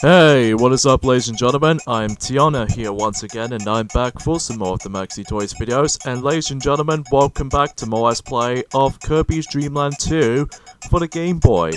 Hey, what is up ladies and gentlemen, I'm Tiana here once again and I'm back for some more of the Maxi Toys videos, and ladies and gentlemen, welcome back to more Let's Play of Kirby's Dream Land 2 for the Game Boy.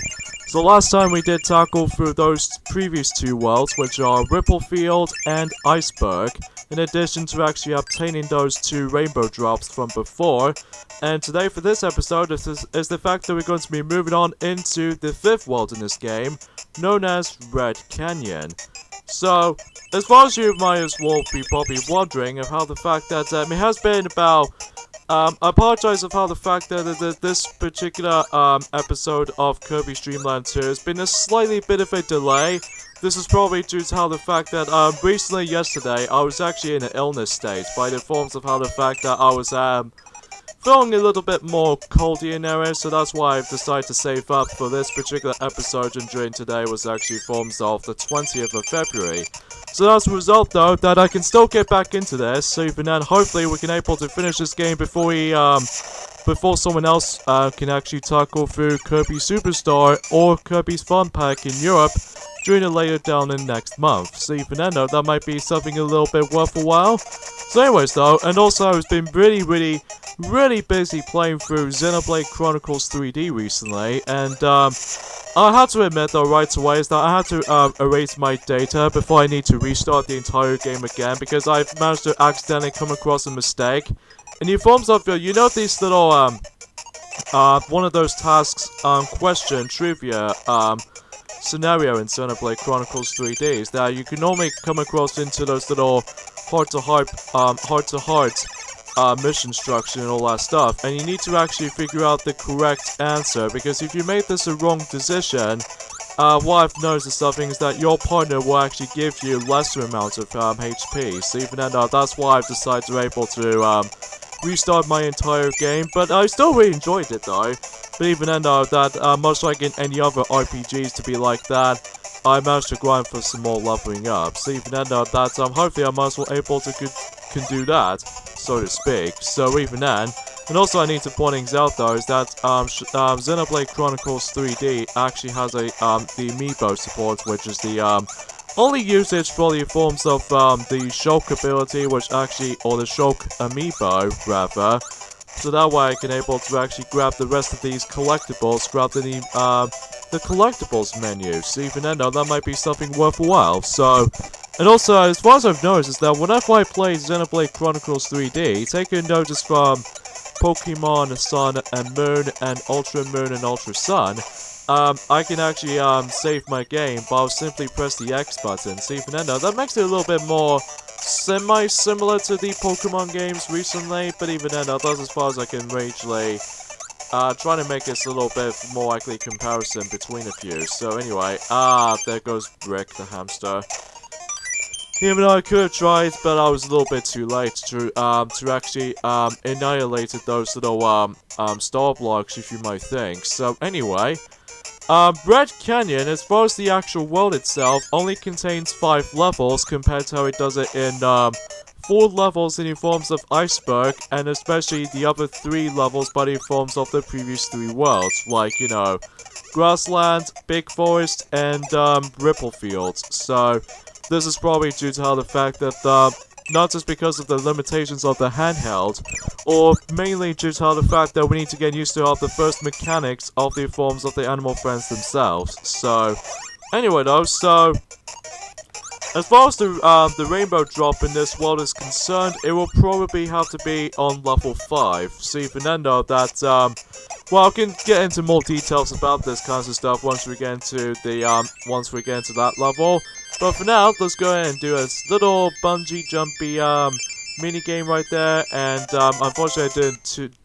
So last time we did tackle through those previous two worlds, which are Ripplefield and Iceberg, in addition to actually obtaining those two rainbow drops from before. And today for this episode is the fact that we're going to be moving on into the fifth world in this game, known as Red Canyon. So, as far as you might as well be probably wondering of how the fact that it has been about, I apologize of how the fact that this particular episode of Kirby's Dream Land 2 has been a slightly bit of a delay. This is probably due to how the fact that recently yesterday I was actually in an illness state by the forms of how the fact that I was feeling a little bit more coldy in area, so that's why I've decided to save up for this particular episode, and during today was actually forms of the 20th of February. So that's the result though, that I can still get back into this, so even then hopefully we can able to finish this game before we, before someone else can actually tackle through Kirby Superstar or Kirby's Fun Pack in Europe during it later down in next month. So even then though, that might be something a little bit worth a while. So anyways though, and also I've been really busy playing through Xenoblade Chronicles 3D recently, and I had to admit though right away is that I had to erase my data before I need to restart the entire game again, because I've managed to accidentally come across a mistake. In the forms of, you know, these little one of those tasks, question, trivia, scenario in Xenoblade Chronicles 3D is that you can normally come across into those little heart-to-heart mission structure and all that stuff, and you need to actually figure out the correct answer, because if you make this a wrong decision, what I've noticed is something is that your partner will actually give you lesser amounts of HP, so even then that's why I've decided to be able to restart my entire game, but I still really enjoyed it though. But even then that much like in any other RPGs to be like that, I managed to grind for some more leveling up, so even then that hopefully I'm as well able to can do that, so to speak. So even then, and also I need to point things out though, is that Xenoblade Chronicles 3D actually has a the amiibo support, which is the only usage for the forms of the Shulk ability, which actually, or the Shulk amiibo rather. So that way I can able to actually grab the rest of these collectibles, grab the collectibles menu. So even then though, that might be something worth a while. So, and also as far as I've noticed is that whenever I play Xenoblade Chronicles 3D, taking notice from Pokemon Sun and Moon and Ultra Moon and Ultra Sun, I can actually save my game, but I'll simply press the X button. So even then though, that makes it a little bit more semi-similar to the Pokemon games recently, but even then that's as far as I can really trying to make this a little bit more likely comparison between a few. So anyway, there goes Brick the hamster. Even though I could have tried, but I was a little bit too late to actually annihilate those little star blocks, if you might think. So anyway, Red Canyon, as far as the actual world itself, only contains 5 levels compared to how it does it in 4 levels in the forms of Iceberg, and especially the other 3 levels by the forms of the previous 3 worlds, like, you know, Grassland, Big Forest, and Ripplefield. So this is probably due to how the fact that not just because of the limitations of the handheld, or mainly due to how the fact that we need to get used to all the first mechanics of the forms of the animal friends themselves. So, anyway though, so as far as the rainbow drop in this world is concerned, it will probably have to be on level 5. So even then though, that well, I can get into more details about this kinds of stuff once we get into the that level. But for now, let's go ahead and do a little bungee jumpy mini game right there. And unfortunately,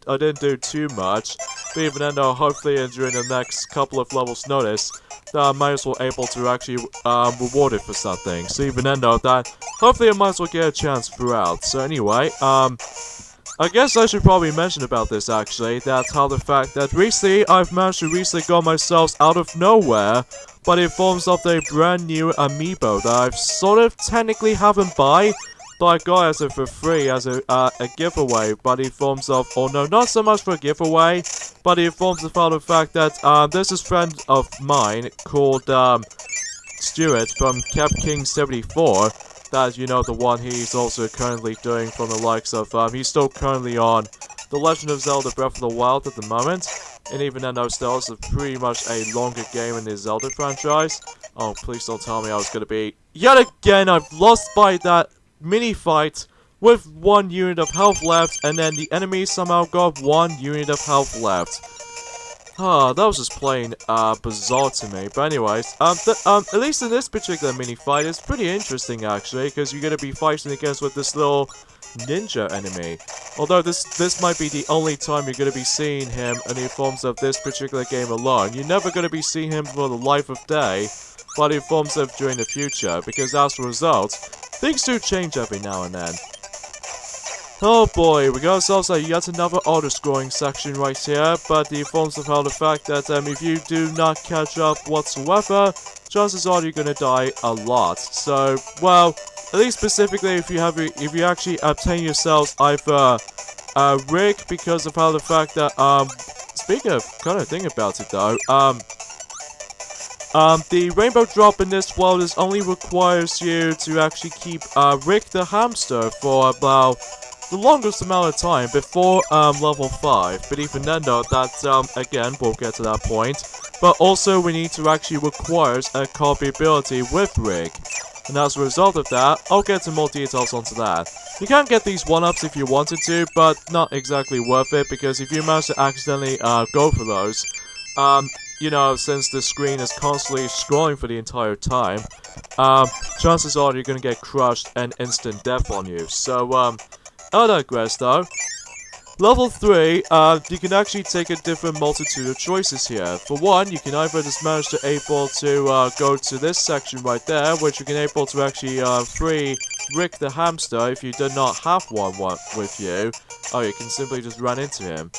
I didn't do too much. But even then, though, hopefully during the next couple of levels, notice that I might as well able to actually reward it for something. So even then, though, that hopefully I might as well get a chance throughout. So anyway, I guess I should probably mention about this actually. That's how the fact that recently I've managed to got myself out of nowhere but in forms of a brand new amiibo that I've sort of technically haven't buy, but I got as it for free as a giveaway, but in forms of, oh no, not so much for a giveaway, but in forms of the fact that there's this friend of mine called Stewart from Cap King 74. That, you know, the one he's also currently doing from the likes of, he's still currently on The Legend of Zelda Breath of the Wild at the moment. And even then, those still is pretty much a longer game in the Zelda franchise. Oh, please don't tell me I was gonna be... Yet again, I've lost by that mini-fight with 1 unit of health left, and then the enemy somehow got 1 unit of health left. That was just plain, bizarre to me. But anyways, at least in this particular mini-fight, it's pretty interesting, actually, because you're gonna be fighting against with this little ninja enemy. Although this might be the only time you're gonna be seeing him in the forms of this particular game alone. You're never gonna be seeing him for the life of day, but in forms of during the future, because as a result, things do change every now and then. Oh boy, we got ourselves yet another auto-scoring section right here, but the forms of how the fact that if you do not catch up whatsoever, chances are you're gonna die a lot. So, well, at least specifically if you actually obtain yourselves either rig, because of how the fact that speaking of kind of thing about it though, the rainbow drop in this world only requires you to actually keep Rick the hamster for about the longest amount of time before level 5, but even then though, that again, we'll get to that point. But also we need to actually require a copy ability with Rig. And as a result of that, I'll get some more details onto that. You can get these 1-ups if you wanted to, but not exactly worth it, because if you manage to accidentally go for those, you know, since the screen is constantly scrolling for the entire time, chances are you're gonna get crushed and instant death on you. So, I digress though. Level 3, you can actually take a different multitude of choices here. For one, you can either just manage to able to go to this section right there, which you can able to actually free Rick the hamster if you did not have one with you. Oh, you can simply just run into him.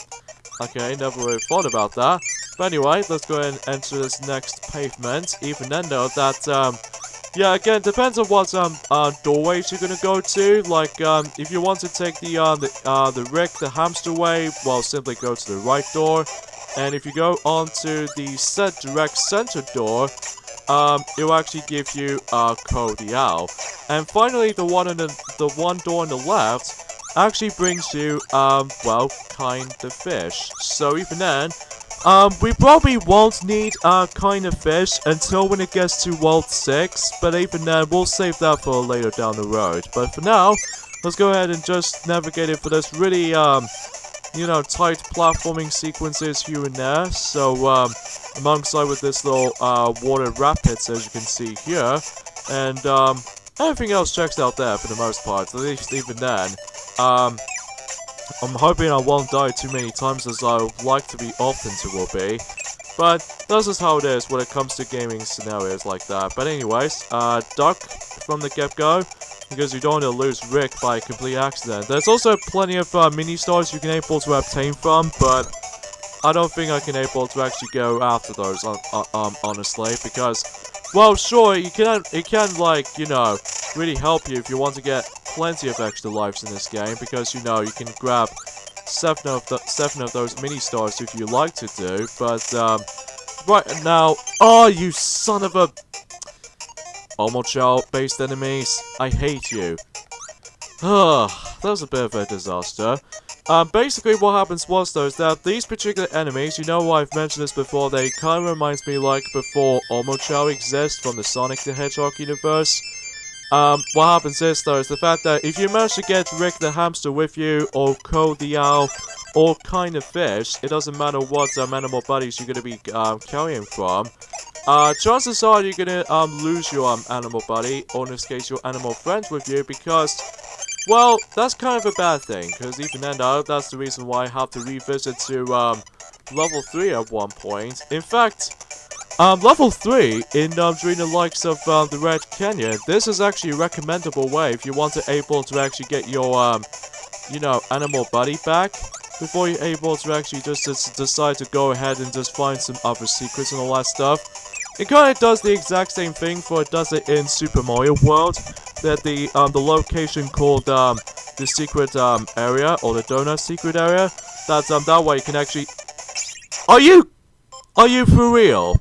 Okay, never really thought about that. But anyway, let's go ahead and enter this next pavement. Even then though, that yeah, again, depends on what doorways you're gonna go to. Like, if you want to take the Rick the hamster way, well, simply go to the right door. And if you go onto the direct center door, it'll actually give you Code the Owl. And finally, the one door on the left actually brings you well, kind of fish. So even then, we probably won't need kind of fish until when it gets to World 6, but even then, we'll save that for later down the road. But for now, let's go ahead and just navigate it for this really, you know, tight platforming sequences here and there. So, alongside with this little, water rapids, as you can see here, and, everything else checks out there for the most part, at least even then. I'm hoping I won't die too many times as I would like to be often to will be. But that's just how it is when it comes to gaming scenarios like that. But anyways, duck from the get-go, because you don't want to lose Rick by complete accident. There's also plenty of mini-stars you can able to obtain from, but I don't think I can able to actually go after those, honestly, because, well, sure, it can, like, you know, really help you if you want to get plenty of extra lives in this game, because, you know, you can grab 7 of those mini-stars if you like to do, but, right now, oh, you son of a... Omochao-based enemies, I hate you. That was a bit of a disaster. Basically what happens was though is that these particular enemies, you know I've mentioned this before, they kind of reminds me like before Omochao exists from the Sonic the Hedgehog universe. What happens is though is the fact that if you manage to get Rick the hamster with you, or Code the Owl, or kind of fish, it doesn't matter what animal buddies you're gonna be carrying from. Chances are you're gonna lose your animal buddy, or in this case your animal friend with you, because, well, that's kind of a bad thing, because even then though, that's the reason why I have to revisit to level 3 at one point. In fact, level 3, in during the likes of the Red Canyon, this is actually a recommendable way if you want to able to actually get your, you know, animal buddy back, before you're able to actually just decide to go ahead and just find some other secrets and all that stuff. It kind of does the exact same thing, for it does it in Super Mario World, that the location called, the secret, area, or the donut secret area, that way you can actually... Are you for real?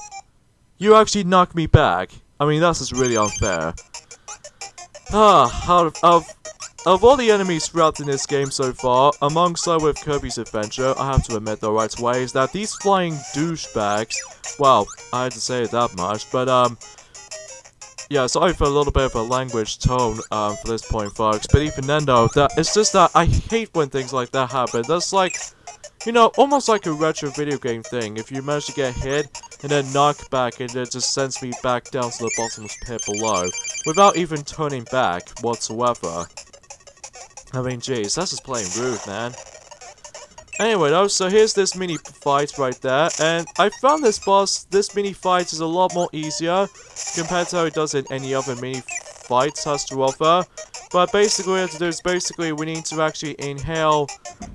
You actually knocked me back. I mean, that's just really unfair. Of all the enemies throughout in this game so far, alongside with Kirby's adventure, I have to admit though right away, is that these flying douchebags, well, I had to say it that much, but yeah, sorry for a little bit of a language tone for this point, folks, but even then though, it's just that I hate when things like that happen. That's like, you know, almost like a retro video game thing. If you manage to get hit, and then knock back, and it just sends me back down to the bottomless pit below, without even turning back whatsoever. I mean, jeez, that's just plain rude, man. Anyway, though, so here's this mini fight right there, and I found this mini fight is a lot more easier compared to how it does in any other mini fights has to offer. But basically, what we have to do is we need to actually inhale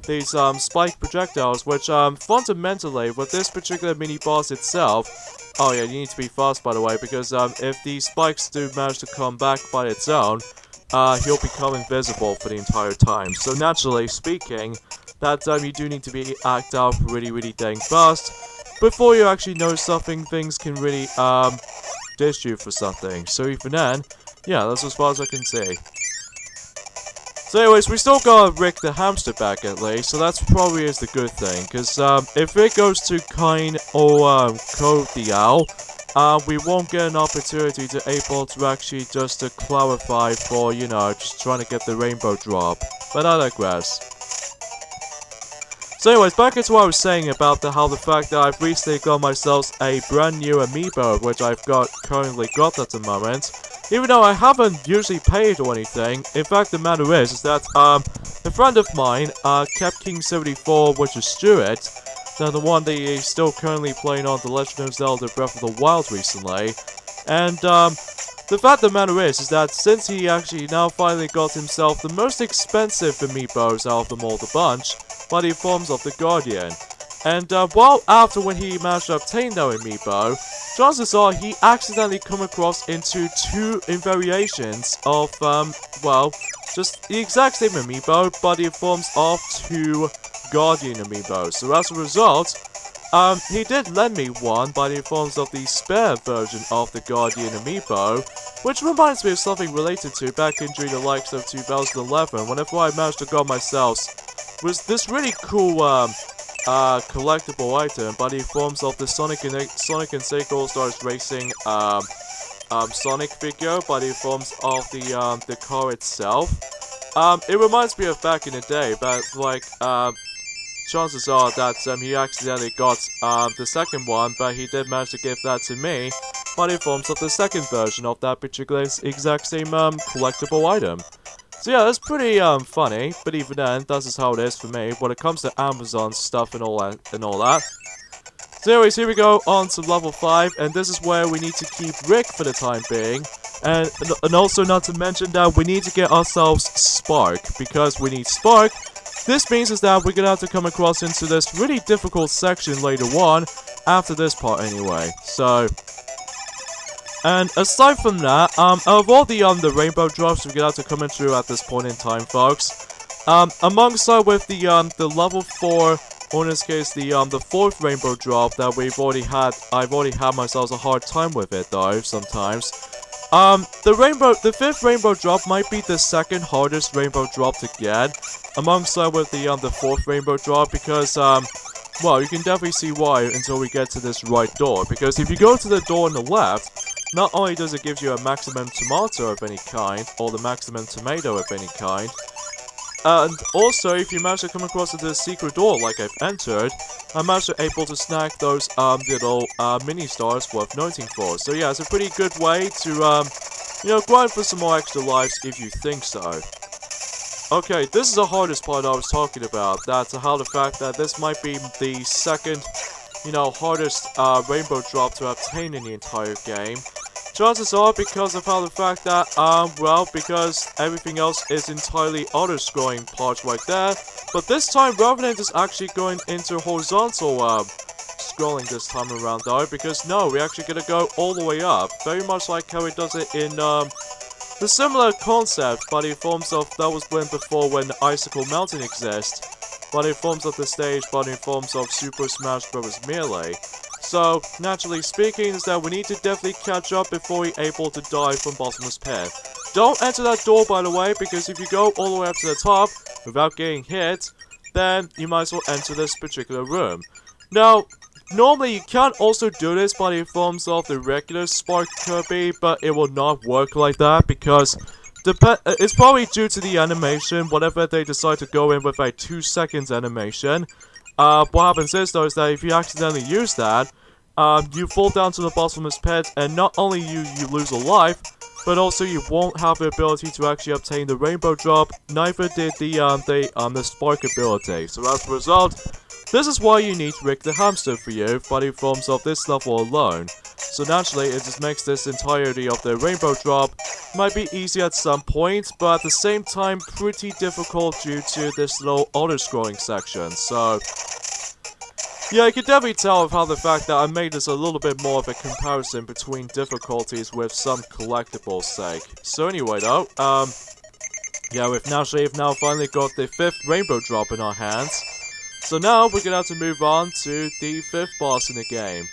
these spike projectiles, which fundamentally, with this particular mini boss itself, oh yeah, you need to be fast by the way, because if these spikes do manage to come back by its own, he'll become invisible for the entire time. So naturally speaking, that you do need to act out really dang fast before you actually know something. Things can really dish you for something. So even then, yeah, that's as far as I can see. So anyways, we still got Rick the hamster back at least, so that's probably is the good thing, because if it goes to Kine or Code the Owl, we won't get an opportunity to actually just to clarify for, you know, just trying to get the rainbow drop. But I digress. So anyways, back into what I was saying about how the fact that I've recently got myself a brand new amiibo, which I've currently got at the moment. Even though I haven't usually paid or anything, in fact the matter is that a friend of mine, Cap King 74, which is Stuart, now the one that is still currently playing on The Legend of Zelda Breath of the Wild recently, and the fact of the matter is that since he actually now finally got himself the most expensive amiibos out of them all the bunch, by the forms of the Guardian. And well, after when he managed to obtain that amiibo, chances are he accidentally come across into two variations of, well, just the exact same amiibo, but in forms of two Guardian amiibos. So as a result, he did lend me one by the forms of the spare version of the Guardian amiibo, which reminds me of something related to back in during the likes of 2011, whenever I managed to got myself was this really cool collectible item by the forms of the Sonic and Sega All-Stars Racing Sonic figure by the forms of the car itself. It reminds me of back in the day, but like chances are that he accidentally got the second one, but he did manage to give that to me by the forms of the second version of that particular exact same collectible item. So yeah, that's pretty funny, but even then, that's just how it is for me when it comes to Amazon stuff and all that. So anyways, here we go on to level 5, and this is where we need to keep Rick for the time being, and also not to mention that we need to get ourselves Spark, because we need Spark. This means is that we're gonna have to come across into this really difficult section later on, after this part anyway. So. And aside from that, of all the rainbow drops we're gonna have to come in through at this point in time, folks, alongside with the level 4, or in this case the 4th rainbow drop that I've already had myself a hard time with it though sometimes. The 5th rainbow drop might be the second hardest rainbow drop to get, alongside with the 4th rainbow drop, because well, you can definitely see why until we get to this right door, because if you go to the door on the left, not only does it give you a maximum tomato of any kind, or the maximum tomato of any kind, and also if you manage to come across to this secret door like I've entered, I managed to able to snag those little mini stars worth noting for. So yeah, it's a pretty good way to you know, grind for some more extra lives if you think so. Okay, this is the hardest part I was talking about. That's how the fact that this might be the second, you know, hardest rainbow drop to obtain in the entire game. Chances are because of how the fact that, well, because everything else is entirely auto-scrolling parts right there. But this time, rather than just actually going into horizontal scrolling this time around though, because no, we're actually gonna go all the way up. Very much like how it does it in, the similar concept, but in forms of, that was when before when Icicle Mountain exists, but in forms of the stage, but in forms of Super Smash Bros. Melee. So, naturally speaking, is that we need to definitely catch up before we're able to dive from bottomless pit. Don't enter that door, by the way, because if you go all the way up to the top without getting hit, then you might as well enter this particular room. Now, normally you can also do this by the forms of the regular Spark Kirby, but it will not work like that because it's probably due to the animation. Whenever they decide to go in with a 2 seconds animation, what happens is though is that if you accidentally use that, you fall down to the bottomless pit, and not only you lose a life, but also you won't have the ability to actually obtain the rainbow drop. Neither did the spark ability. So as a result, this is why you need Rick the Hamster for you by the forms of this level alone. So naturally, it just makes this entirety of the rainbow drop might be easy at some point, but at the same time pretty difficult due to this little auto-scrolling section. So yeah, you can definitely tell with how the fact that I made this a little bit more of a comparison between difficulties with some collectibles sake. So anyway though, yeah, we've now finally got the 5th rainbow drop in our hands. So now we're gonna have to move on to the 5th boss in the game.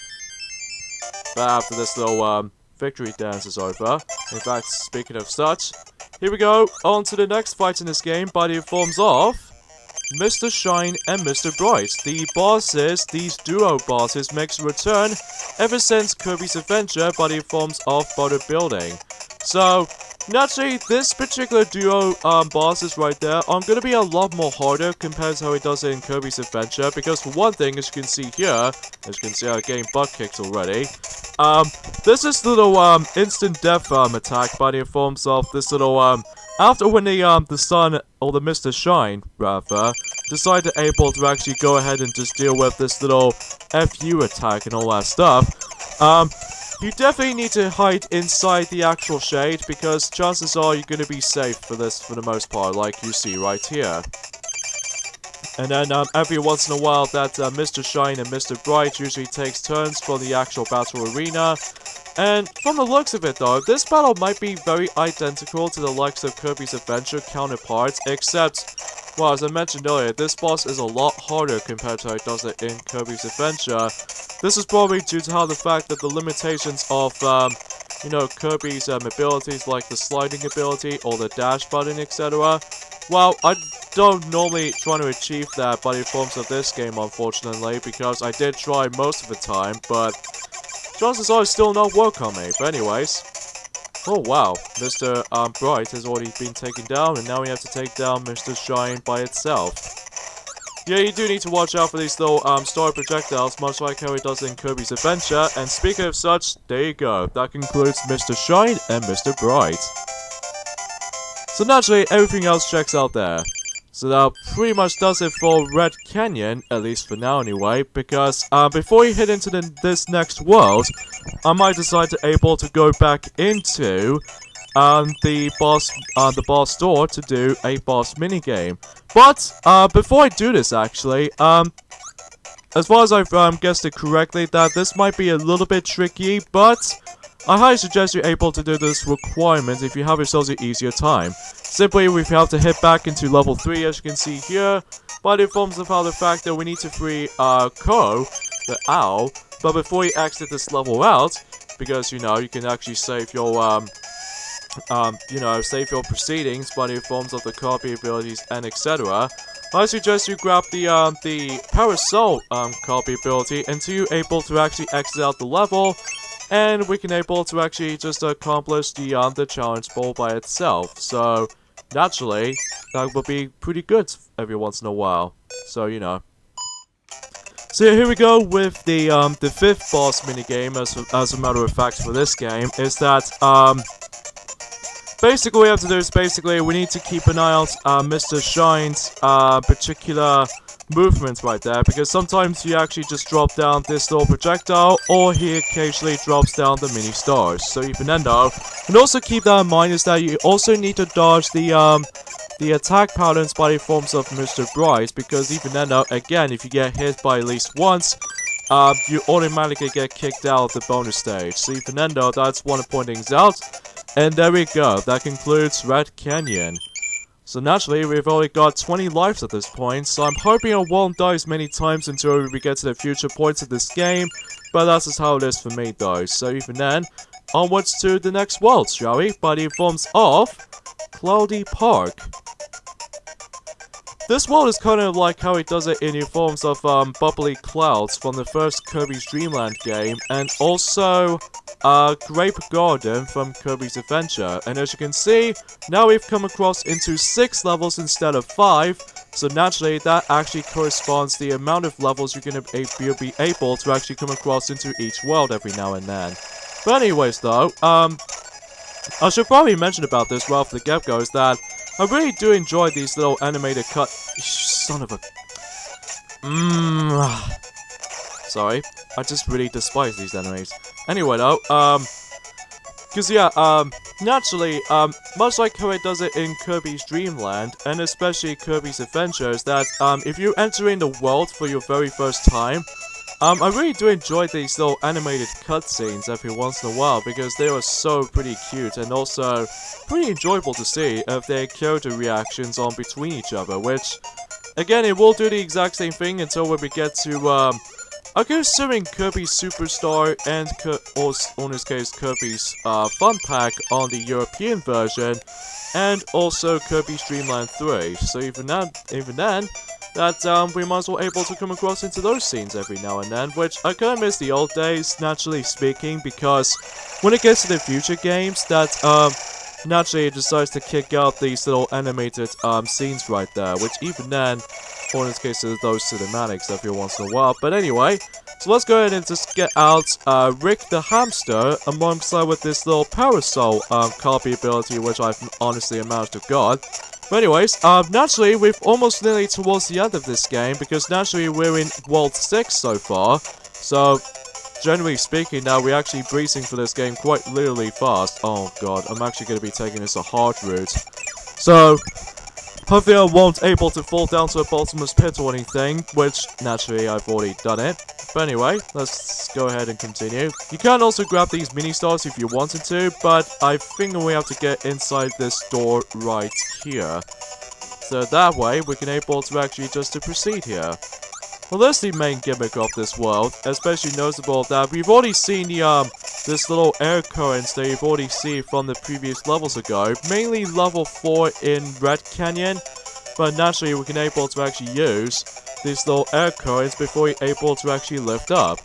But after this little victory dance is over. In fact, speaking of such, here we go on to the next fight in this game by the forms of Mr. Shine and Mr. Bright. The bosses, these duo bosses, makes a return ever since Kirby's Adventure by the forms of butter building. So, naturally, this particular duo bosses right there are going to be a lot more harder compared to how it does in Kirby's Adventure, because for one thing, as you can see here, as you can see I'm getting butt kicked already, this is little instant death attack by the forms of this little after when the sun, or the Mr. Shine, rather, decided able to actually go ahead and just deal with this little FU attack and all that stuff, you definitely need to hide inside the actual shade, because chances are you're going to be safe for this for the most part, like you see right here. And then every once in a while that Mr. Shine and Mr. Bright usually takes turns from the actual battle arena. And from the looks of it though, this battle might be very identical to the likes of Kirby's Adventure counterparts, except, well, as I mentioned earlier, this boss is a lot harder compared to how it does it in Kirby's Adventure. This is probably due to how the fact that the limitations of, you know, Kirby's abilities like the sliding ability or the dash button, etc. Well, I don't normally try to achieve that by the forms of this game, unfortunately, because I did try most of the time, but chances are it's still not work on me. But anyways, oh wow, Mr. Bright has already been taken down, and now we have to take down Mr. Shine by itself. Yeah, you do need to watch out for these little star projectiles, much like how it does in Kirby's Adventure. And speaking of such, there you go. That concludes Mr. Shine and Mr. Bright. So naturally, everything else checks out there. So that pretty much does it for Red Canyon, at least for now anyway, because before you head into this next world, I might decide to able to go back into the boss door to do a boss minigame. But before I do this actually, as far as I've guessed it correctly, that this might be a little bit tricky, but I highly suggest you're able to do this requirement if you have yourselves an easier time. Simply, we have to head back into level 3, as you can see here, by the forms of how the fact that we need to free Ko, the owl, but before you exit this level out, because, you know, you can actually save your, save your proceedings by the forms of the copy abilities and etc. I suggest you grab the Parasol copy ability until you're able to actually exit out the level, and we can able to actually just accomplish the challenge bowl by itself. So naturally, that would be pretty good every once in a while. So you know. So yeah, here we go with the 5th boss minigame. As a matter of fact, for this game, is that basically what we have to do is we need to keep an eye on Mr. Shine's particular movements right there, because sometimes he actually just drop down this little projectile, or he occasionally drops down the mini stars. So even then though, and also keep that in mind is that you also need to dodge the attack patterns by the forms of Mr. Bright, because even then though, again, if you get hit by at least once, you automatically get kicked out of the bonus stage. So even then though, that's one of the point things out. And there we go, that concludes Red Canyon. So naturally, we've only got 20 lives at this point, so I'm hoping I won't die as many times until we get to the future points of this game, but that's just how it is for me though. So even then, onwards to the next world, shall we? By the forms of Cloudy Park. This world is kind of like how it does it in the forms of bubbly clouds from the first Kirby's Dream Land game, and also Grape Garden from Kirby's Adventure. And as you can see, now we've come across into 6 levels instead of 5, so naturally that actually corresponds to the amount of levels you're going to be able to actually come across into each world every now and then. But anyways though, I should probably mention about this right off the get-go is that I really do enjoy these little animated son of a... Sorry. I just really despise these enemies. Anyway though, because yeah, naturally, much like how it does it in Kirby's Dream Land, and especially Kirby's Adventures, that, if you enter in the world for your very first time, I really do enjoy these little animated cutscenes every once in a while because they are so pretty cute and also pretty enjoyable to see of their character reactions on between each other, which, again, it will do the exact same thing until we get to, I'm assuming Kirby Superstar and, or in this case, Kirby's, Fun Pack on the European version, and also Kirby's Dream Land 3, so even then, that we might as well able to come across into those scenes every now and then, which I kinda miss the old days, naturally speaking, because when it gets to the future games, that, naturally it decides to kick out these little animated, scenes right there, which even then, or in this case, those cinematics every once in a while. But anyway, so let's go ahead and just get out, Rick the Hamster, alongside with this little Parasol, copy ability, which I've honestly managed to got. But anyways, naturally, we're almost nearly towards the end of this game, because naturally we're in World 6 so far, so, generally speaking, now we're actually breezing for this game quite literally fast. Oh god, I'm actually going to be taking this a hard route. So, hopefully I won't able to fall down to a bottomless pit or anything, which, naturally, I've already done it. But anyway, let's go ahead and continue. You can also grab these mini-stars if you wanted to, but I think we have to get inside this door right here. So that way, we can able to actually just to proceed here. Well, that's the main gimmick of this world, especially noticeable that we've already seen the, this little air currents that you've already seen from the previous levels ago, mainly level 4 in Red Canyon, but naturally we can able to actually use these little air currents before you're able to actually lift up.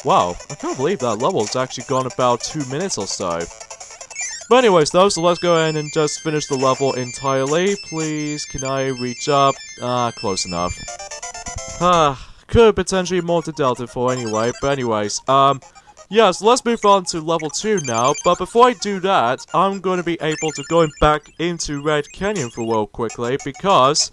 Wow, I can't believe that level's actually gone about 2 minutes or so. But anyways though, so let's go ahead and just finish the level entirely. Please, can I reach up? Close enough. Could potentially more to Delta for anyway, but anyways, yeah, so let's move on to level 2 now, but before I do that, I'm going to be able to go back into Red Canyon for a while quickly, because,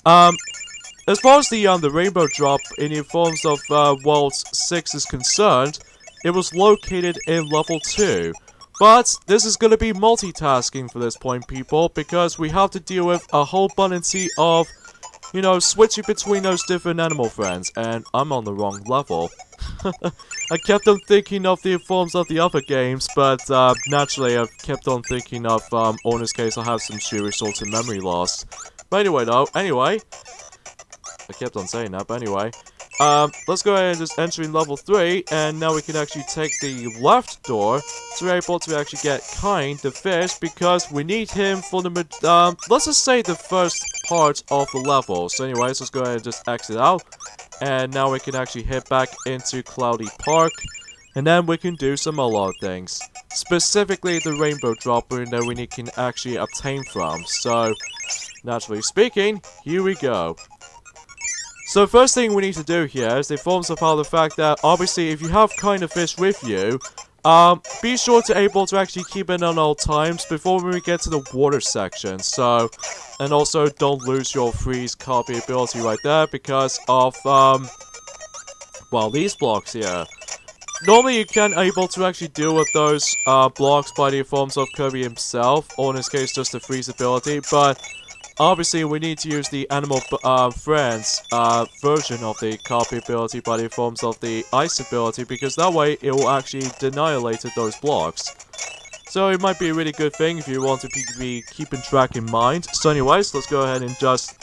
as far as the rainbow drop in the forms of, World 6 is concerned, it was located in level 2. But, this is going to be multitasking for this point, people, because we have to deal with a whole abundance of, you know, switching between those different animal friends, and I'm on the wrong level. I kept on thinking of the forms of the other games, but, naturally I've kept on thinking of, or in this case I have some serious sorts of memory loss. But anyway though, I kept on saying that, but anyway, let's go ahead and just enter in level 3, and now we can actually take the left door to be able to actually get Kind, the fish, because we need him for the, let's just say the first part of the level. So anyways, let's go ahead and just exit out, and now we can actually head back into Cloudy Park, and then we can do some other things. Specifically the rainbow dropper that we can actually obtain from. So, naturally speaking, here we go. So first thing we need to do here is the forms of how the fact that obviously if you have kind of fish with you, be sure to able to actually keep it on all times before we get to the water section. So, and also don't lose your freeze copy ability right there because of, well, these blocks here. Normally you can able to actually deal with those, blocks by the forms of Kirby himself, or in this case just the freeze ability, but obviously we need to use the animal, friends, version of the copy ability by the forms of the ice ability, because that way it will actually annihilate those blocks. So it might be a really good thing if you want to be keeping track in mind. So anyways, let's go ahead and just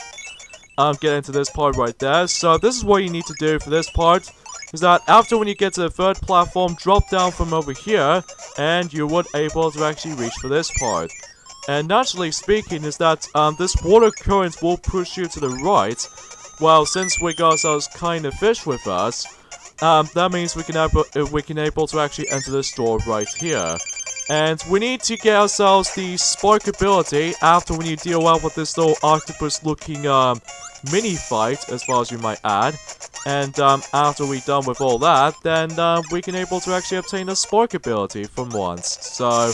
get into this part right there. So this is what you need to do for this part. Is that after when you get to the third platform, drop down from over here, and you would able to actually reach for this part. And naturally speaking is that this water current will push you to the right. Well, since we got ourselves kind of fish with us, that means we can able to actually enter this door right here. And we need to get ourselves the spark ability after when you deal well with this little octopus looking mini fight, as far as you might add. And after we're done with all that, then we can able to actually obtain a spark ability from once. So,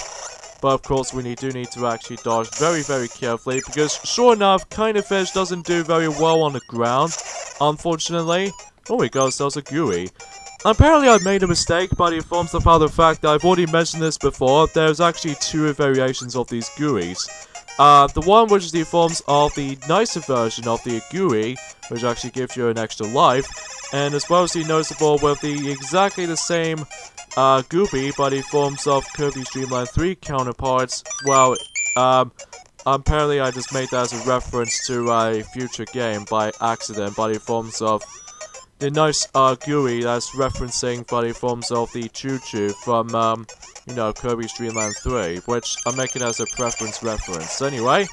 but of course we do need to actually dodge very, very carefully, because sure enough, kind of fish doesn't do very well on the ground, unfortunately. Oh, we got ourselves a gooey. Apparently I made a mistake by the forms of the fact that I've already mentioned this before. There's actually two variations of these gooeys. The one which is the forms of the nicer version of the gooey, which actually gives you an extra life, and as well as the noticeable with the exactly the same Gooby by the forms of Kirby's Dream Land 3 counterparts. Well, apparently I just made that as a reference to a future game by accident by the forms of the nice GUI that's referencing by the forms of the Choo Choo from, you know, Kirby's Dream Land 3, which I'm making as a preference reference. Anyway,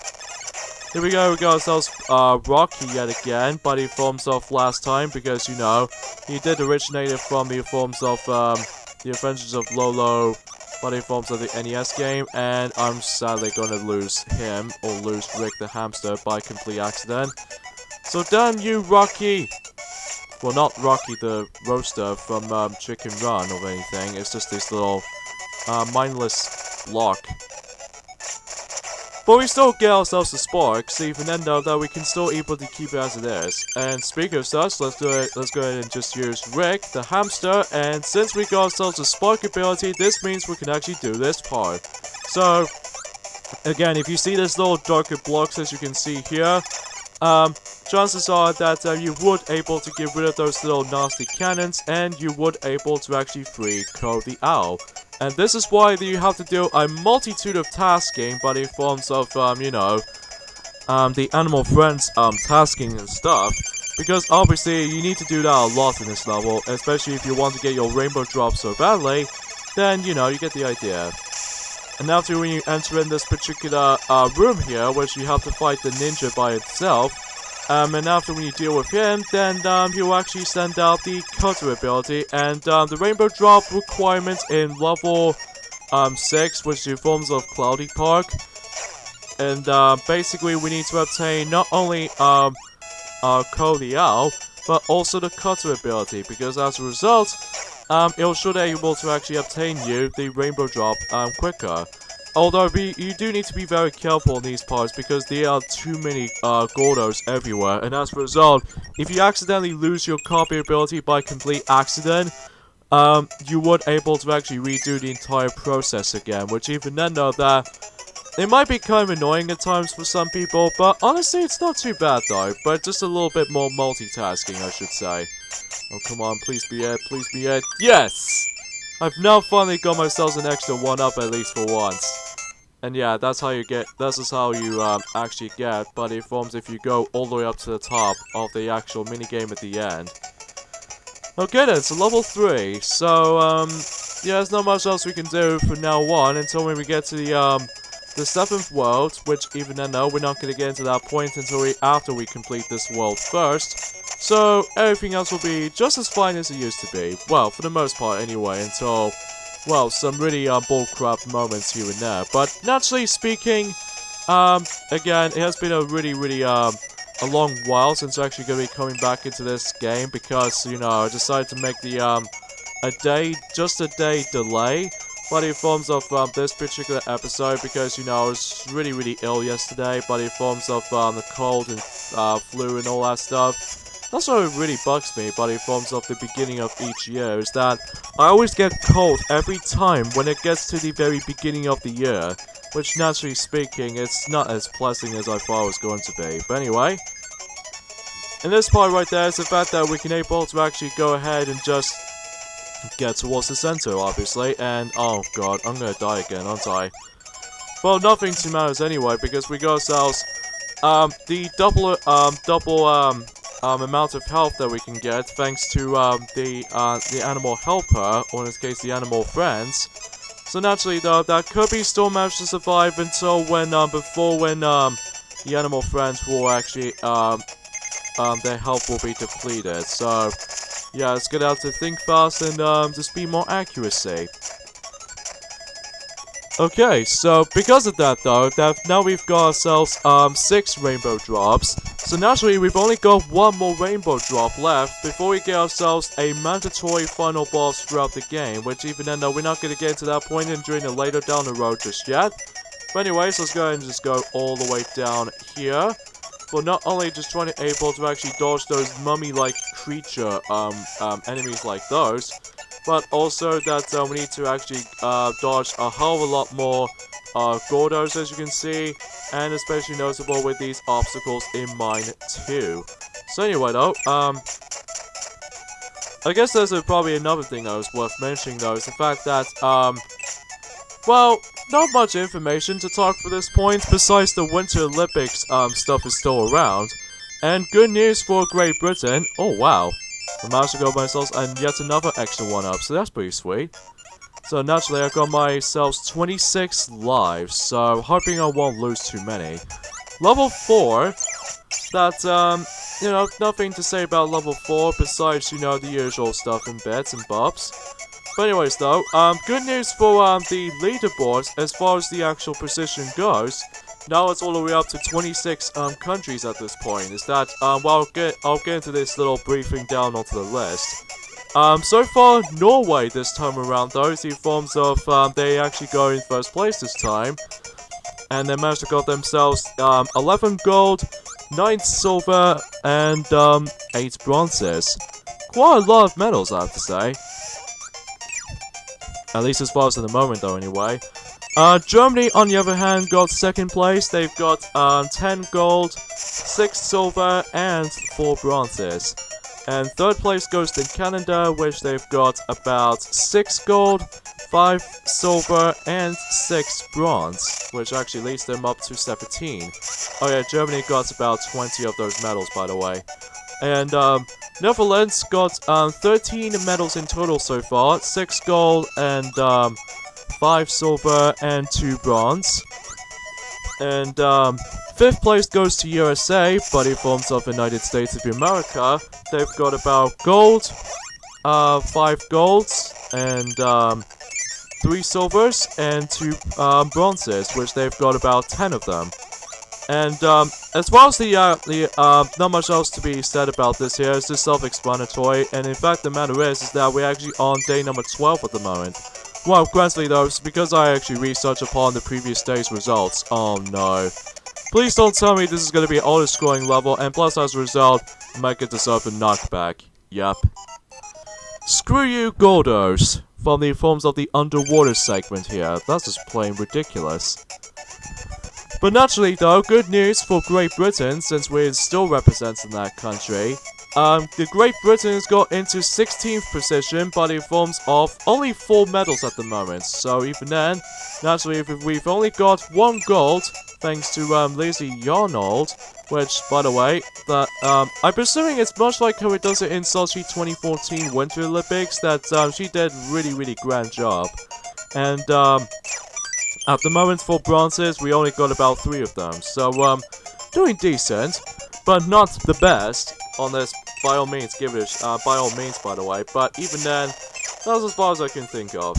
here we go, we got ourselves Rocky yet again by the forms of last time, because, you know, he did originate it from the forms of The Adventures of Lolo by the forms of the NES game, and I'm sadly gonna lose him, or lose Rick the Hamster by complete accident. So done you, Rocky! Well, not Rocky the Roaster from Chicken Run or anything, it's just this little mindless block. But we still get ourselves the sparks, even then though that we can still able to keep it as it is. And speaking of such, let's go ahead and just use Rick, the hamster, and since we got ourselves a spark ability, this means we can actually do this part. So, again, if you see this little darker blocks as you can see here, chances are that you would able to get rid of those little nasty cannons, and you would able to actually free Ko the Owl. And this is why you have to do a multitude of tasking by the forms of, you know, the animal friends, tasking and stuff. Because obviously you need to do that a lot in this level, especially if you want to get your rainbow drop so badly, then, you know, you get the idea. And after when you enter in this particular room here, which you have to fight the ninja by itself, and after when you deal with him, then he'll actually send out the cutter ability, and the rainbow drop requirement in level 6, which is the forms of Cloudy Park. And basically we need to obtain not only Ko the Owl, but also the cutter ability, because as a result, it should be able to actually obtain you the rainbow drop quicker. Although you do need to be very careful in these parts, because there are too many Gordos everywhere, and as a result, if you accidentally lose your copy ability by complete accident, you would able to actually redo the entire process again, which even then though that it might be kind of annoying at times for some people, but honestly it's not too bad though, but just a little bit more multitasking I should say. Oh come on, please be it, please be it. Yes! I've now finally got myself an extra 1-up at least for once. And yeah, that's how you get, this is how you actually get buddy forms if you go all the way up to the top of the actual minigame at the end. Okay then, so level 3, so yeah, there's not much else we can do from now on until when we get to the 7th world, which even then no, we're not going to get into that point until after we complete this world first. So, everything else will be just as fine as it used to be. Well, for the most part anyway, until, well, some really bullcrap moments here and there. But, naturally speaking, again, it has been a really, a long while since I'm actually going to be coming back into this game, because, you know, I decided to make the, just a day delay by the forms of this particular episode, because, you know, I was really ill yesterday by the forms of the cold and flu and all that stuff. That's what really bugs me by the forms of the beginning of each year, is that I always get cold every time when it gets to the very beginning of the year, which naturally speaking, it's not as pleasant as I thought it was going to be. But anyway, in this part right there is the fact that we can able to actually go ahead and just get towards the center, obviously, and oh god, I'm gonna die again, aren't I? Well, nothing too matters anyway, because we got ourselves, the double amount of health that we can get, thanks to, the animal helper, or in this case, the animal friends. So naturally, though, that Kirby still managed to survive until when, the animal friends will actually, their health will be depleted. So, yeah, it's gonna have to think fast and, just be more accuracy. Okay, so because of that though, now we've got ourselves 6 rainbow drops. So naturally we've only got 1 more rainbow drop left before we get ourselves a mandatory final boss throughout the game, which even then though we're not going to get to that point and during it later down the road just yet. But anyways, let's go ahead and just go all the way down here. But not only just trying to able to actually dodge those mummy-like creature enemies like those, but also that we need to actually dodge a hell of a lot more Gordos, as you can see, and especially noticeable with these obstacles in mine too. So anyway though, I guess there's probably another thing that was worth mentioning though, is the fact that, well, not much information to talk for this point, besides the Winter Olympics stuff is still around. And good news for Great Britain, oh wow. I managed to go myself and yet another extra 1-up, so that's pretty sweet. So naturally, I got myself 26 lives, so hoping I won't lose too many. Level 4, that, you know, nothing to say about level 4 besides, you know, the usual stuff and bits and bobs. But anyways though, good news for the leaderboards as far as the actual position goes. Now it's all the way up to 26 countries at this point. Is that well, I'll get into this little briefing down onto the list. So far Norway this time around though is the forms of they actually go in first place this time, and they managed to got themselves 11 gold, 9 silver, and 8 bronzes. Quite a lot of medals, I have to say. At least as far as in the moment though, anyway. Germany, on the other hand, got second place. They've got 10 gold, 6 silver, and 4 bronzes. And third place goes to Canada, which they've got about 6 gold, 5 silver, and 6 bronze, which actually leads them up to 17. Oh yeah, Germany got about 20 of those medals, by the way. And Netherlands got 13 medals in total so far, 6 gold and 5 silver and 2 bronze. And 5th place goes to USA, buddy forms of the United States of America. They've got about gold, 5 golds, and 3 silvers, and 2 bronzes, which they've got about 10 of them. And as well as not much else to be said about this here, it's just self-explanatory, and in fact the matter is that we're actually on day number 12 at the moment. Well, granted though, it's because I actually researched upon the previous day's results. Oh no. Please don't tell me this is going to be an auto-scoring level, and plus as a result, I might get yourself a knockback. Yup. Screw you, Gordos, from the forms of the underwater segment here. That's just plain ridiculous. But naturally though, good news for Great Britain, since we're still representing that country. The Great Britain has got into 16th position, but it forms of only 4 medals at the moment. So even then, naturally we've only got 1 gold, thanks to Lizzie Yarnold, which, by the way, I'm presuming it's much like how it does it in Sochi 2014 Winter Olympics, that she did really grand job. And at the moment for bronzes, we only got about 3 of them, so doing decent, but not the best. On this, by all means, give it by all means, by the way, but even then, that's as far as I can think of.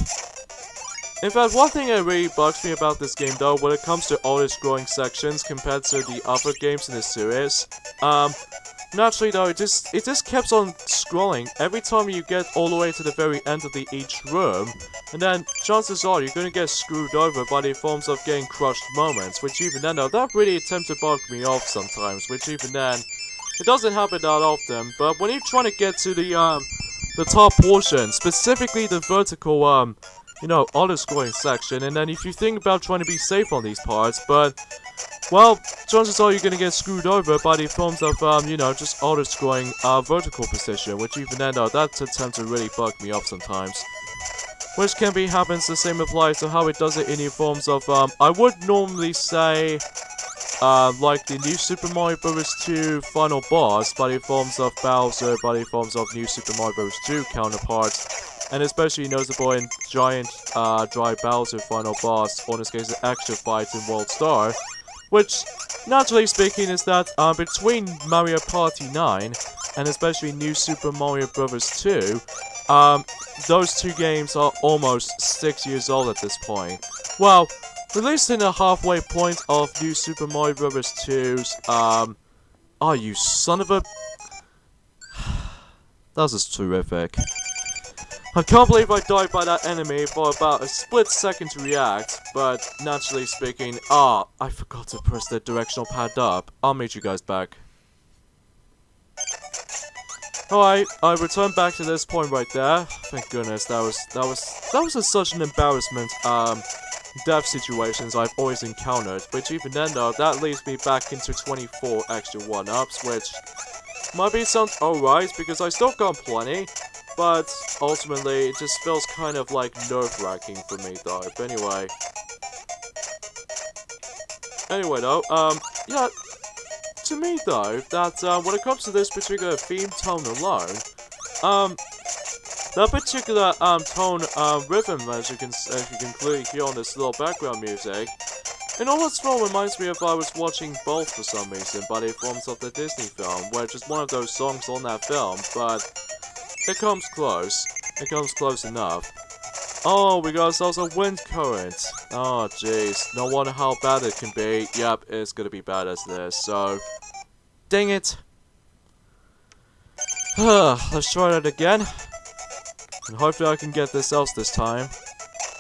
In fact, one thing that really bugs me about this game though, when it comes to auto-scrolling sections compared to the other games in the series, naturally though, it just keeps on scrolling every time you get all the way to the very end of each room, and then chances are you're gonna get screwed over by the forms of getting crushed moments, which even then though, that really tends to bug me off sometimes, which even then, it doesn't happen that often, but when you're trying to get to the top portion, specifically the vertical you know, auto-scoring section, and then if you think about trying to be safe on these parts, but, well, chances are you're gonna get screwed over by the forms of, you know, just auto-scoring, vertical position, which even then, that tends to really bug me up sometimes. Which can be happens, the same applies to how it does it in the forms of, I would normally say, like the new Super Mario Bros. 2 final boss, by the forms of Bowser, by the forms of new Super Mario Bros. 2 counterparts, and especially noticeable in giant, dry Bowser final boss, or in this case, the extra fights in World Star, which, naturally speaking, is that, between Mario Party 9, and especially new Super Mario Bros. 2, those two games are almost 6 years old at this point. Well, released in the halfway point of new Super Mario Bros. 2's, oh, you son of a... That was just terrific. I can't believe I died by that enemy for about a split second to react, but naturally speaking, I forgot to press the directional pad up. I'll meet you guys back. Alright, I returned back to this point right there. Thank goodness, that was such an embarrassment, death situations I've always encountered, which even then though, that leads me back into 24 extra 1-ups, which might be sounds alright, because I still got plenty, but ultimately, it just feels kind of like nerve-wracking for me though, but anyway though, yeah, to me though, that, when it comes to this particular theme tone alone, that particular, tone, rhythm, as you can clearly hear on this little background music, in all its form reminds me of I was watching both for some reason, by the forms of the Disney film, where just one of those songs on that film, but it comes close. It comes close enough. Oh, we got ourselves a wind current. Oh, jeez. No wonder how bad it can be. Yep, it's gonna be bad as this, so... Dang it. Let's try that again. And hopefully I can get this else this time.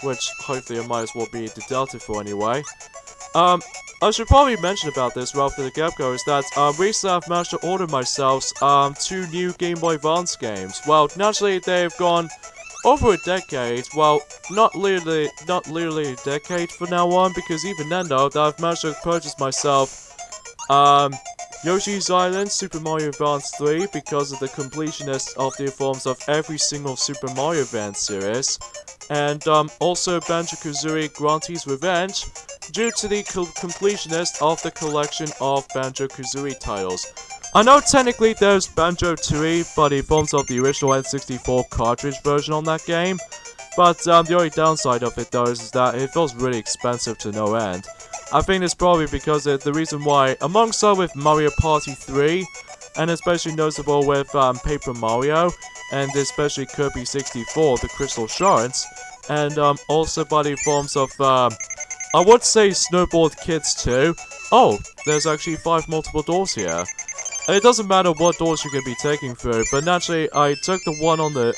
Which, hopefully it might as well be the Delta for anyway. I should probably mention about this right after the get-go is that, recently I've managed to order myself, 2 new Game Boy Advance games. Well, naturally they've gone over a decade, well, not literally a decade from now on, because even then though, that I've managed to purchase myself, Yoshi's Island Super Mario Advance 3 because of the completionist of the forms of every single Super Mario Advance series, and also Banjo-Kazooie Grunty's Revenge, due to the completionist of the collection of Banjo-Kazooie titles. I know technically there's Banjo-Tooie, but it forms of the original N64 cartridge version on that game, but the only downside of it though is that it feels really expensive to no end. I think it's probably because the reason why, amongst other with Mario Party 3, and especially noticeable with Paper Mario, and especially Kirby 64, the Crystal Shards, and also by the forms of, I would say Snowboard Kids too. Oh, there's actually 5 multiple doors here. And it doesn't matter what doors you can be taking through, but naturally I took the one on the,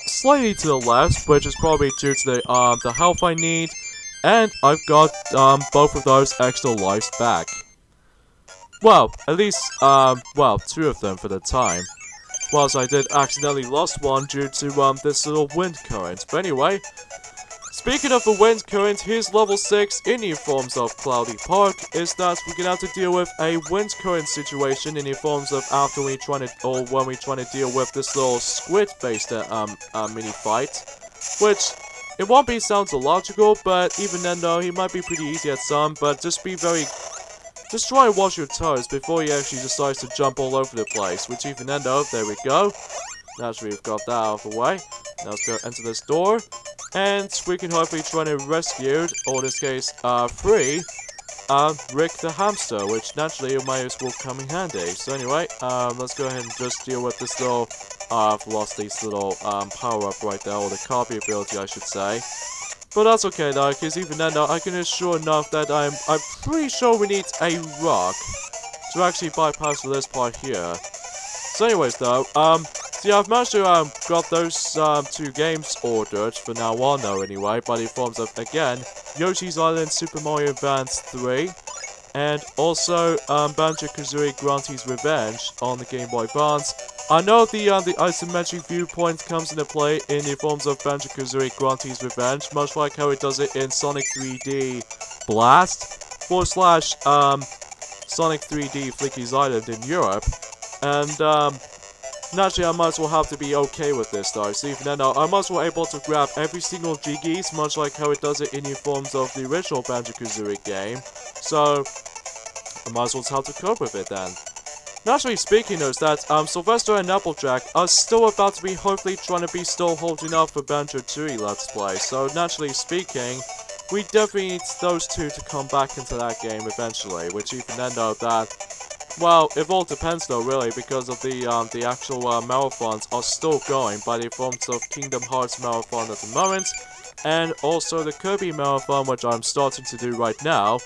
slightly to the left, which is probably due to the health I need, and I've got, both of those extra lives back. Well, at least, well, 2 of them for the time. Whilst I did accidentally lost one due to, this little wind current. But anyway, speaking of a wind current, here's level 6 in the forms of Cloudy Park, is that we're gonna have to deal with a wind current situation in the forms of after we trying to, or when we trying to deal with this little squid-based, mini fight, which, it won't be sounds illogical, but even then though, he might be pretty easy at some, but just try and watch your toes before he actually decides to jump all over the place, which even then though, there we go. Naturally, we've got that out of the way. Now let's go enter this door, and we can hopefully try to rescue, or in this case, free, Rick the hamster, which naturally might as well come in handy. So anyway, let's go ahead and just deal with this little, I've lost this little, power-up right there, or the copy ability I should say. But that's okay though, because even then though, I can assure enough that I'm pretty sure we need a rock to actually bypass this part here. So anyways though, so yeah, I've managed to, got those, 2 games ordered for now on though anyway, by the forms of, again, Yoshi's Island Super Mario Advance 3, and also, Banjo-Kazooie Grunty's Revenge on the Game Boy Advance, I know the isometric viewpoint comes into play in the forms of Banjo-Kazooie Grunty's Revenge, much like how it does it in Sonic 3D Blast / Sonic 3D Flicky's Island in Europe, and naturally I might as well have to be okay with this though, so even then I might as well able to grab every single Jiggies, much like how it does it in the forms of the original Banjo-Kazooie game, so I might as well have to cope with it then. Naturally speaking though, is that Sylvester and Applejack are still about to be hopefully trying to be still holding up for Banjo-Tooie Let's Play, so naturally speaking, we definitely need those two to come back into that game eventually, which even then though that, well, it all depends though really, because of the actual marathons are still going by the forms of Kingdom Hearts Marathon at the moment, and also the Kirby Marathon, which I'm starting to do right now,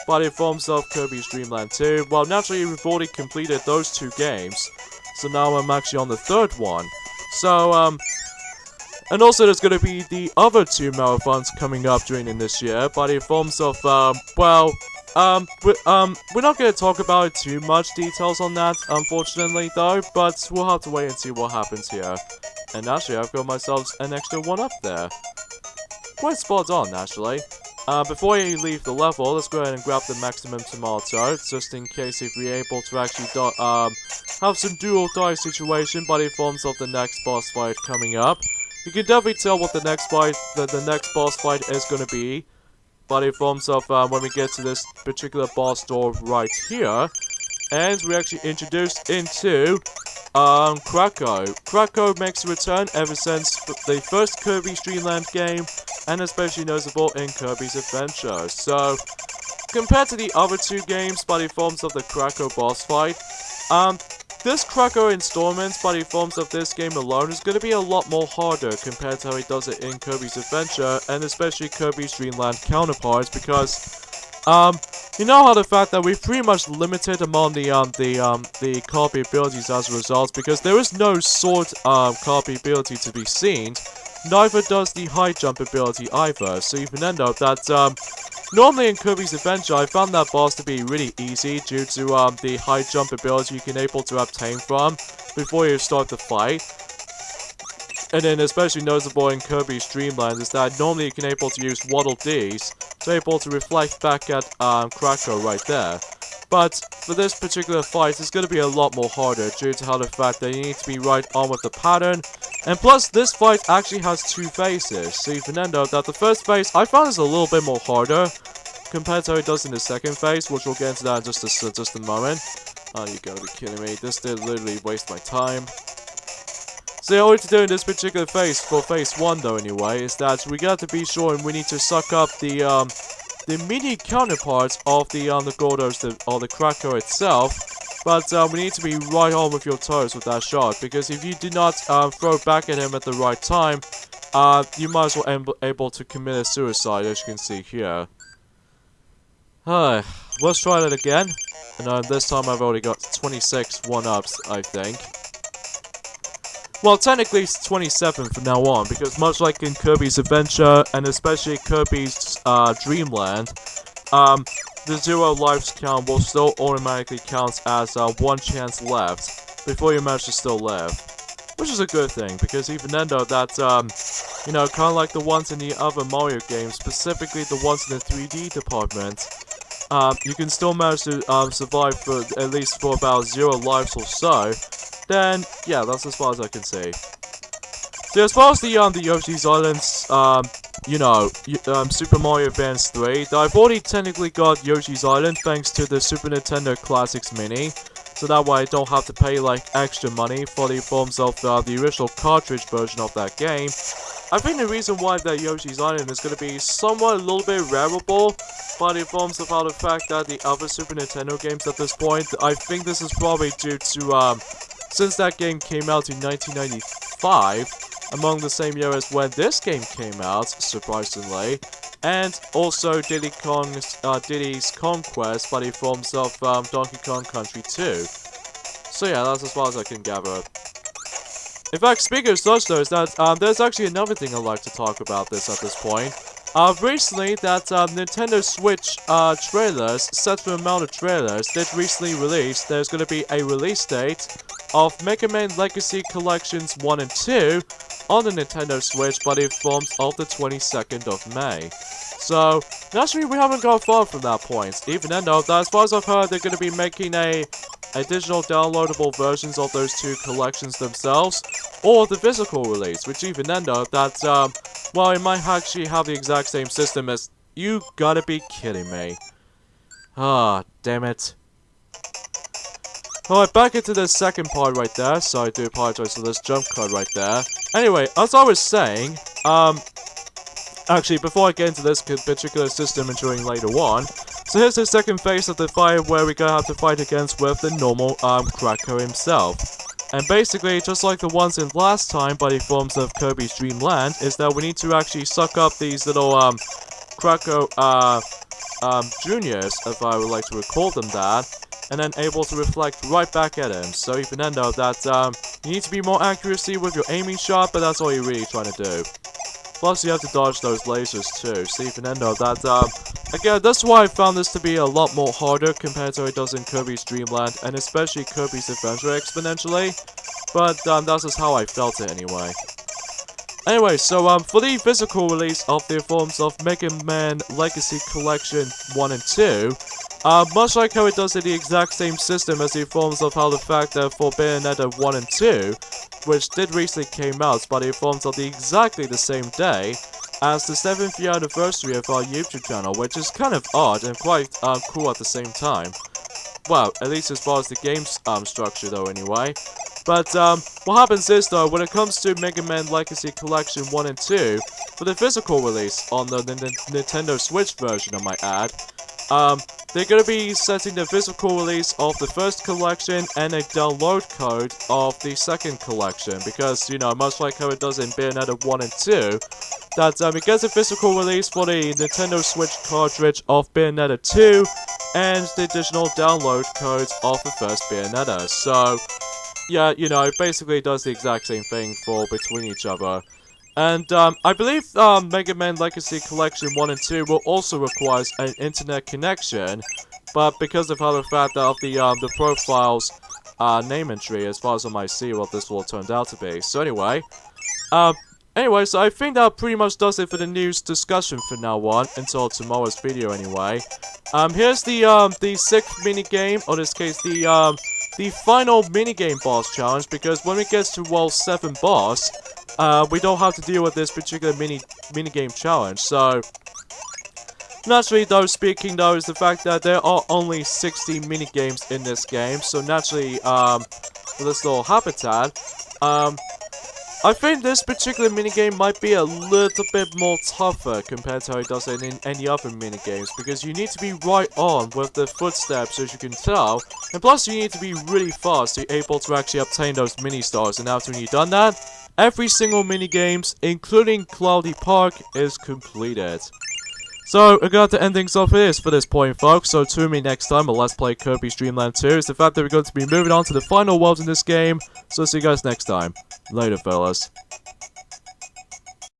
by the forms of Kirby's Dream Land 2. Well, naturally we've already completed those two games, so now I'm actually on the third one. So, and also there's going to be the other two marathons coming up during this year, by the forms of, we're not going to talk about it too much details on that, unfortunately, though, but we'll have to wait and see what happens here. And actually, I've got myself an extra one up there. Quite spot on, actually. Before you leave the level, let's go ahead and grab the maximum tomato, just in case if we're able to actually have some do-or-die situation by the forms of the next boss fight coming up. You can definitely tell what the next boss fight is going to be by the forms of when we get to this particular boss door right here, and we're actually introduced into Krakow. Krakow makes a return ever since the first Kirby's Dream Land game, and especially noticeable in Kirby's Adventure. So, compared to the other two games by the forms of the Krakow boss fight, this Krakow installment by the forms of this game alone is going to be a lot more harder compared to how he does it in Kirby's Adventure, and especially Kirby's Dream Land counterparts, because you know how the fact that we've pretty much limited among the copy abilities as a result, because there is no sword copy ability to be seen, neither does the high jump ability either, so even then though that normally in Kirby's Adventure I found that boss to be really easy due to the high jump ability you can able to obtain from before you start the fight. And then especially noticeable in Kirby's Dream Land is that normally you can able to use Waddle Dees to able to reflect back at Krakow right there. But for this particular fight, it's going to be a lot more harder due to how the fact that you need to be right on with the pattern. And plus, this fight actually has two phases. So even then though, that the first phase, I found is a little bit more harder compared to how it does in the second phase, which we'll get into that in just a moment. Oh, you gotta be kidding me. This did literally waste my time. So all we have to do in this particular phase, for phase 1 though anyway, is that we got to be sure and we need to suck up the mini counterparts of the Gordos, or the Krakow itself, but we need to be right on with your toes with that shot, because if you do not throw back at him at the right time, you might as well be able to commit a suicide, as you can see here. Let's try that again, and this time I've already got 26 one-ups, I think. Well, technically it's 27 from now on, because much like in Kirby's Adventure, and especially Kirby's Dream Land, the 0 lives count will still automatically count as 1 chance left before you manage to still live. Which is a good thing, because even then though, that, you know, kind of like the ones in the other Mario games, specifically the ones in the 3D department, you can still manage to survive for at least for about 0 lives or so. Then, yeah, that's as far as I can see. So as far as the Yoshi's Islands, you know, Super Mario Advance 3, I've already technically got Yoshi's Island thanks to the Super Nintendo Classics Mini, so that way I don't have to pay, like, extra money for the forms of the original cartridge version of that game. I think the reason why that Yoshi's Island is going to be somewhat a little bit rareable by the forms of how the fact that the other Super Nintendo games at this point, I think this is probably due to, since that game came out in 1995, among the same year as when this game came out, surprisingly, and also Diddy's Conquest by the forms of Donkey Kong Country 2. So yeah, that's as far as I can gather. In fact, speaking of such though, is that there's actually another thing I'd like to talk about this at this point. Recently, that Nintendo Switch trailers, set for amount of trailers, did recently release. There's going to be a release date of Mega Man Legacy Collections 1 and 2 on the Nintendo Switch by the informs of the 22nd of May. So, naturally we haven't gone far from that point, even though, as far as I've heard, they're going to be making additional downloadable versions of those two collections themselves, or the physical release, which even then though, well, it might actually have the exact same system as... You gotta be kidding me. Ah, damn it. Alright, back into the second part right there, so I do apologize for this jump cut right there. Anyway, as I was saying, actually, before I get into this particular system and during later on, so here's the second phase of the fight where we're gonna have to fight against with the normal, Cracker himself. And basically, just like the ones in last time by the forms of Kirby's Dream Land, is that we need to actually suck up these little, Cracker, juniors, if I would like to recall them that, and then able to reflect right back at him. So even then though, that, you need to be more accuracy with your aiming shot, but that's all you're really trying to do. Plus, you have to dodge those lasers too, so even then though, that, again, that's why I found this to be a lot more harder compared to how it does in Kirby's Dream Land, and especially Kirby's Adventure exponentially, but, that's just how I felt it anyway. Anyway, so, for the physical release of the forms of Mega Man Legacy Collection 1 and 2, much like how it does in the exact same system as the forms of how the fact that for Bayonetta 1 and 2, which did recently came out, but it forms of exactly the same day as the 7th year anniversary of our YouTube channel, which is kind of odd and quite cool at the same time. Well, at least as far as the game's structure though anyway. But what happens is though, when it comes to Mega Man Legacy Collection 1 and 2, for the physical release on the Nintendo Switch version I might add, they're going to be setting the physical release of the first collection and a download code of the second collection, because, you know, much like how it does in Bayonetta 1 and 2, that it gets a physical release for the Nintendo Switch cartridge of Bayonetta 2, and the additional download codes of the first Bayonetta. So, yeah, you know, it basically does the exact same thing for between each other. And, I believe, Mega Man Legacy Collection 1 and 2 will also require an internet connection, but because of how the fact of the profile's, name entry, as far as I might see what this will turn out to be. So anyway, so I think that pretty much does it for the news discussion for now on, until tomorrow's video anyway. Here's the 6th minigame, or in this case, the final minigame boss challenge, because when it gets to World 7 boss, we don't have to deal with this particular minigame challenge, so... Naturally, though, speaking, though, is the fact that there are only 60 minigames in this game, so naturally, for this little habitat, I think this particular minigame might be a little bit more tougher compared to how it does it in any other minigames, because you need to be right on with the footsteps, as you can tell, and plus you need to be really fast to be able to actually obtain those mini-stars, and after you've done that, every single minigames, including Cloudy Park, is completed. So, I got to end things off for this point, folks, so tune me next time on Let's Play Kirby's Dream Land 2. It's the fact that we're going to be moving on to the final world in this game, so see you guys next time. Later, fellas.